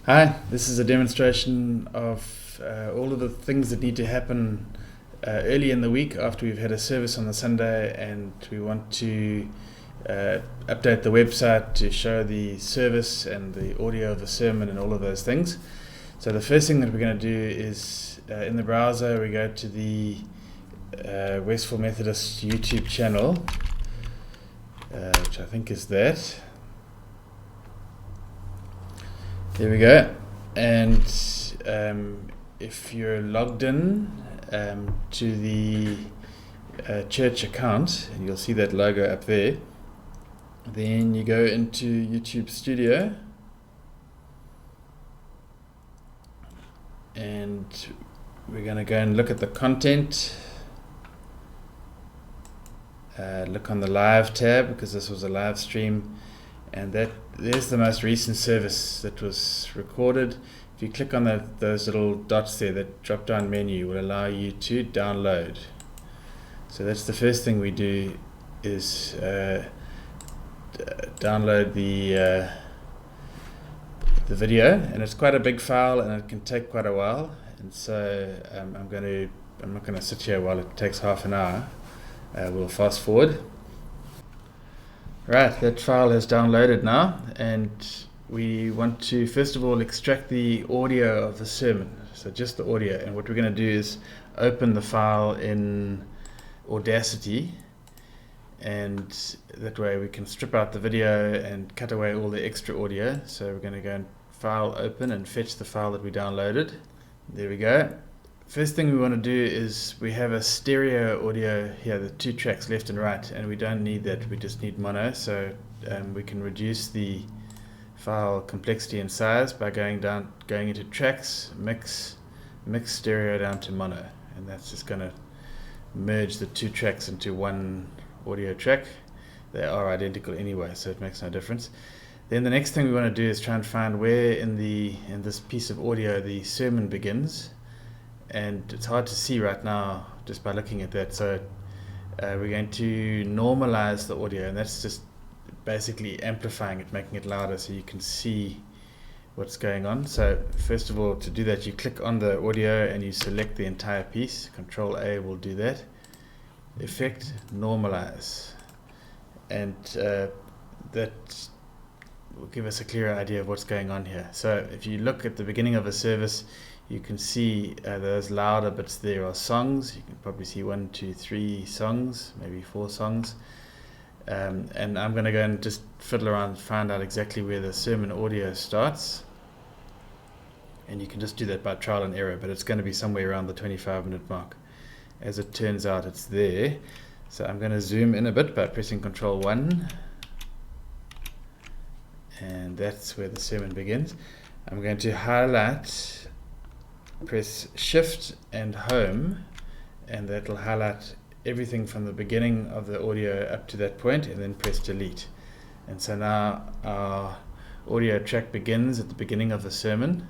Hi, this is a demonstration of all of the things that need to happen early in the week after we've had a service on the Sunday, and we want to update the website to show the service and the audio of the sermon and all of those things. So the first thing that we're going to do is in the browser we go to the Westville Methodist YouTube channel, which I think is that. There we go. And if you're logged in to the church account, and you'll see that logo up there, then you go into YouTube Studio, and we're going to go and look at the content. Look on the live tab, because this was a live stream, and there's the most recent service that was recorded. If you click on those little dots there, that drop down menu will allow you to download. So that's the first thing we do, is download the video, and it's quite a big file and it can take quite a while, and so I'm not going to sit here while it takes half an hour. We'll fast forward. Right, that file has downloaded now, and we want to first of all extract the audio of the sermon, so just the audio. And what we're going to do is open the file in Audacity, and that way we can strip out the video and cut away all the extra audio. So we're going to go and file open and fetch the file that we downloaded. There we go. First thing we want to do is we have a stereo audio here, the two tracks left and right, and we don't need that, we just need mono. So we can reduce the file complexity and size by going into tracks, mix stereo down to mono, and that's just going to merge the two tracks into one audio track. They are identical anyway, so it makes no difference. Then the next thing we want to do is try and find where in this piece of audio the sermon begins. And it's hard to see right now just by looking at that, so we're going to normalize the audio, and that's just basically amplifying it, making it louder so you can see what's going on. So first of all, to do that, you click on the audio and you select the entire piece. Control A will do that. Effect, normalize, and that will give us a clearer idea of what's going on here. So if you look at the beginning of a service, you can see those louder bits there are songs. You can probably see 1, 2, 3 songs, maybe 4 songs. And I'm going to go and just fiddle around and find out exactly where the sermon audio starts. And you can just do that by trial and error, but it's going to be somewhere around the 25-minute mark. As it turns out, it's there. So I'm going to zoom in a bit by pressing Control 1. And that's where the sermon begins. I'm going to highlight, press Shift and Home, and that will highlight everything from the beginning of the audio up to that point, and then press Delete. And so now our audio track begins at the beginning of the sermon,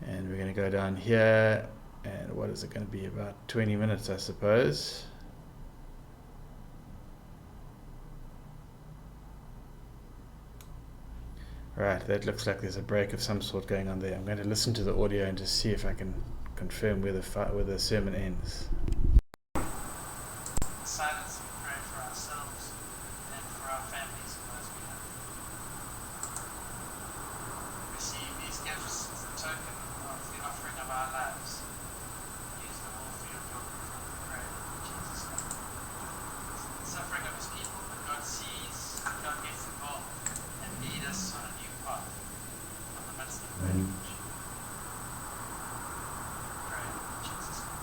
and we're going to go down here, and what is it going to be, about 20 minutes I suppose. Right, that looks like there's a break of some sort going on there. I'm going to listen to the audio and just see if I can confirm where the sermon ends. Silence, we pray for ourselves and for our families and those we love. Receive these gifts as a token of the offering of our lives. Use them all for your glory, we pray in Jesus' name. The suffering of his people that God sees, God gets involved and lead us on a new path from the midst of the wreckage. Pray in Jesus' name.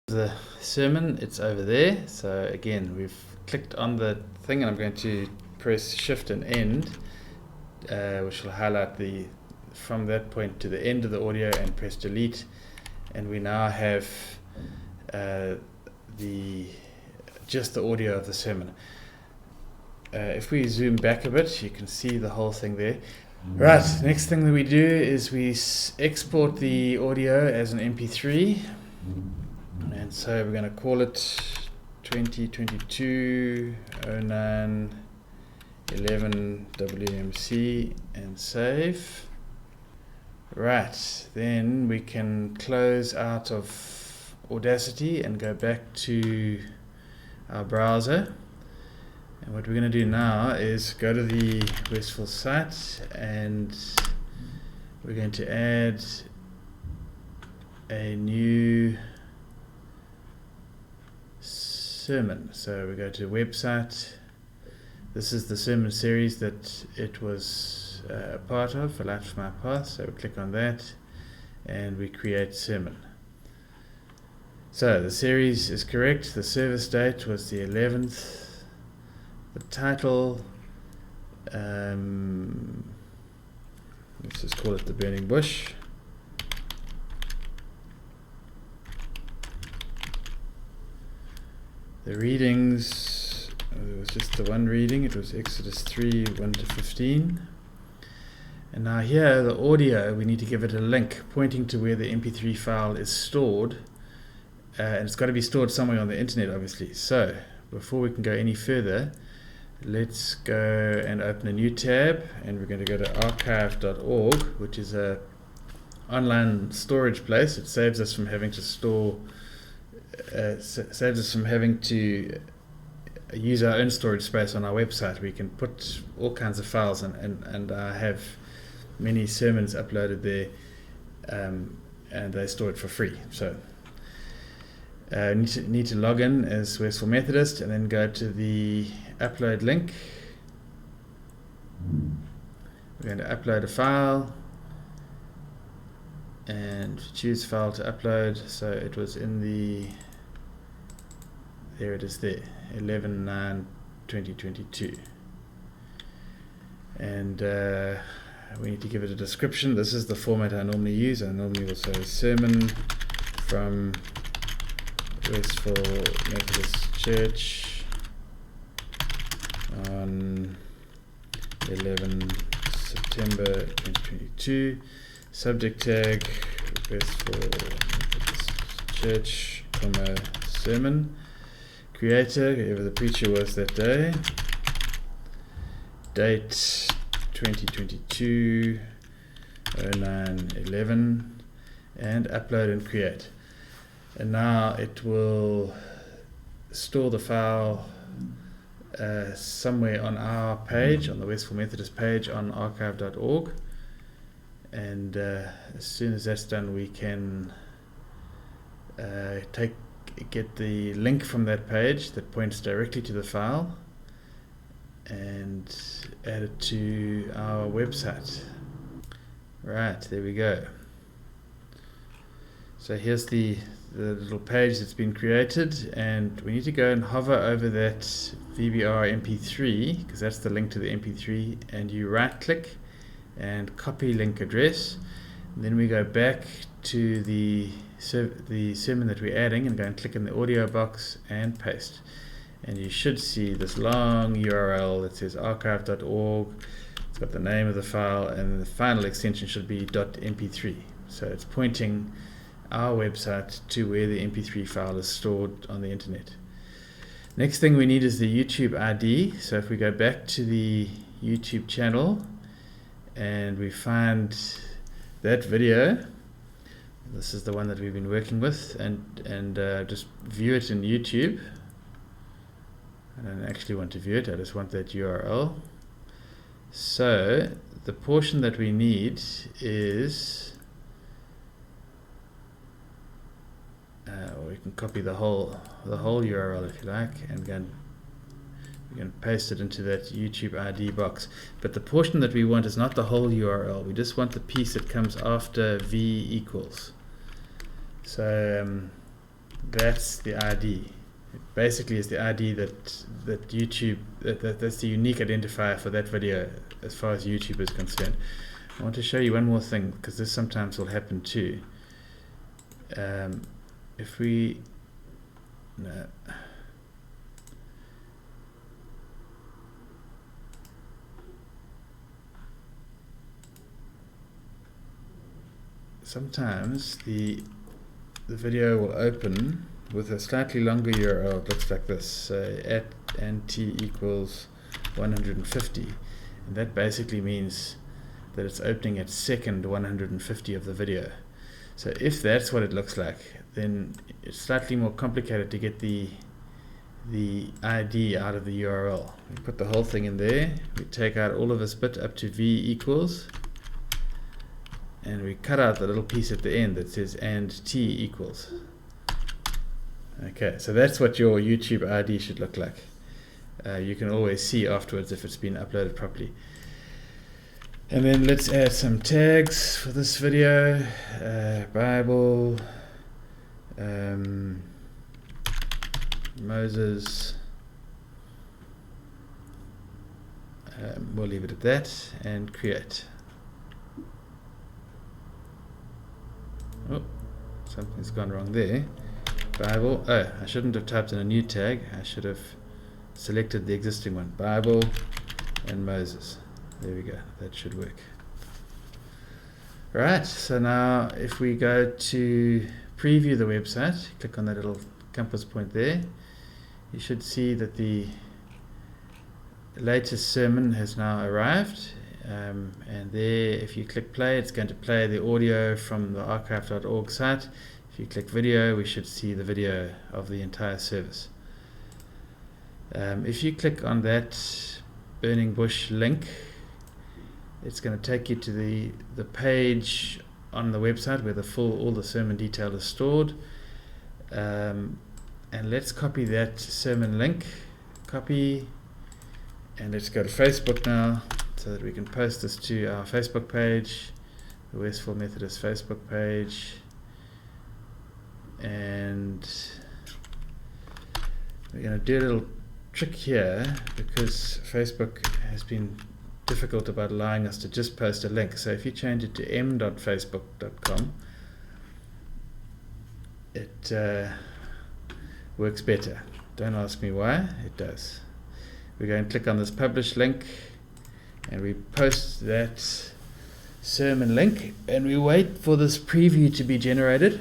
The sermon, it's over there. So again, we've clicked on the thing, and I'm going to press Shift and End, which will highlight from that point to the end of the audio, and press Delete, and we now have just the audio of the sermon. If we zoom back a bit, you can see the whole thing there. Right, next thing that we do is we export the audio as an MP3, and And so we're going to call it 2022-09-11 WMC and save. Right, then we can close out of Audacity and go back to our browser. And what we're going to do now is go to the Westville site, and we're going to add a new sermon. So we go to website. This is the sermon series that it was a part of, A Light for My Path. So we click on that and we create sermon. So the series is correct. The service date was the 11th. The title, let's just call it The Burning Bush. The readings, it was just the one reading. It was Exodus 3, 1-15. And now here, the audio, we need to give it a link pointing to where the MP3 file is stored. And it's got to be stored somewhere on the internet, obviously. So before we can go any further, let's go and open a new tab, and we're going to go to archive.org, which is a online storage place. It saves us from having to use our own storage space on our website. We can put all kinds of files, and I have many sermons uploaded there, and they store it for free. So need to log in as Westville Methodist, and then go to the upload link. We're going to upload a file and choose file to upload. So it was in there it is there, 11/9/2022. And we need to give it a description. This is the format I normally use. I normally will say sermon from Westville Methodist Church on 11 September 2022. Subject tag Westville Methodist Church, sermon. Creator, whoever the preacher was that day. Date 2022-09-11, and upload and create. And now it will store the file somewhere on our page, on the Westville Methodist page on archive.org. And as soon as that's done, we can get the link from that page that points directly to the file and add it to our website. Right, there we go. So here's the little page that's been created, and we need to go and hover over that VBR MP3, because that's the link to the MP3, and you right click and copy link address. And then we go back to the sermon that we're adding and go and click in the audio box and paste. And you should see this long URL that says archive.org. It's got the name of the file, and the final extension should be .mp3. So it's pointing our website to where the MP3 file is stored on the internet. Next thing we need is the YouTube ID. So if we go back to the YouTube channel and we find that video, this is the one that we've been working with, and just view it in YouTube. I don't actually want to view it, I just want that URL. So the portion that we need is we can copy the whole URL if you like, and we can paste it into that YouTube ID box. But the portion that we want is not the whole URL. We just want the piece that comes after v equals. So that's the ID. It basically is the ID that YouTube, that's the unique identifier for that video as far as YouTube is concerned. I want to show you one more thing, because this sometimes will happen too. If we sometimes the video will open with a slightly longer URL, it looks like this. So at and t equals 150, and that basically means that it's opening at second 150 of the video. So if that's what it looks like, then it's slightly more complicated to get the ID out of the URL. We put the whole thing in there, we take out all of this bit up to v equals, and we cut out the little piece at the end that says and t equals. Okay, so that's what your YouTube ID should look like. You can always see afterwards if it's been uploaded properly. And then let's add some tags for this video. Bible, Moses. We'll leave it at that and create. Oh, something's gone wrong there. Bible. Oh, I shouldn't have typed in a new tag. I should have selected the existing one. Bible and Moses. There we go. That should work. Right. So now if we go to preview the website, click on that little compass point there, you should see that the latest sermon has now arrived. And there, if you click play, it's going to play the audio from the archive.org site. If you click video, we should see the video of the entire service. If you click on that burning bush link, it's going to take you to the page on the website where all the sermon detail is stored. And let's copy that sermon link. Copy, and let's go to Facebook now so that we can post this to our Facebook page, the Westville Methodist Facebook page. And we're going to do a little trick here because Facebook has been difficult about allowing us to just post a link. So if you change it to m.facebook.com, it works better. Don't ask me why, it does. We go and click on this publish link and we post that sermon link and we wait for this preview to be generated.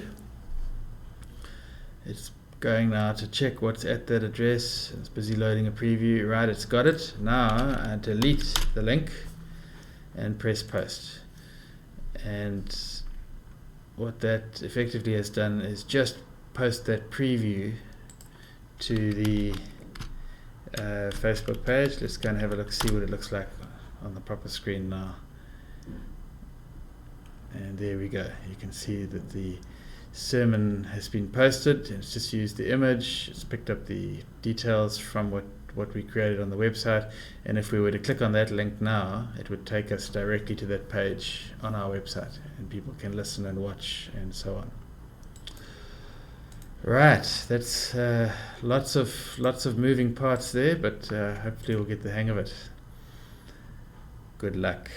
It's going now to check what's at that address. It's busy loading a preview. Right, it's got it. Now I delete the link and press post. And what that effectively has done is just post that preview to the Facebook page. Let's go and have a look, see what it looks like on the proper screen now. And there we go. You can see that the sermon has been posted. It's just used the image, it's picked up the details from what we created on the website, and if we were to click on that link now, it would take us directly to that page on our website, and people can listen and watch and so on. Right, that's lots of moving parts there, but hopefully we'll get the hang of it. Good luck.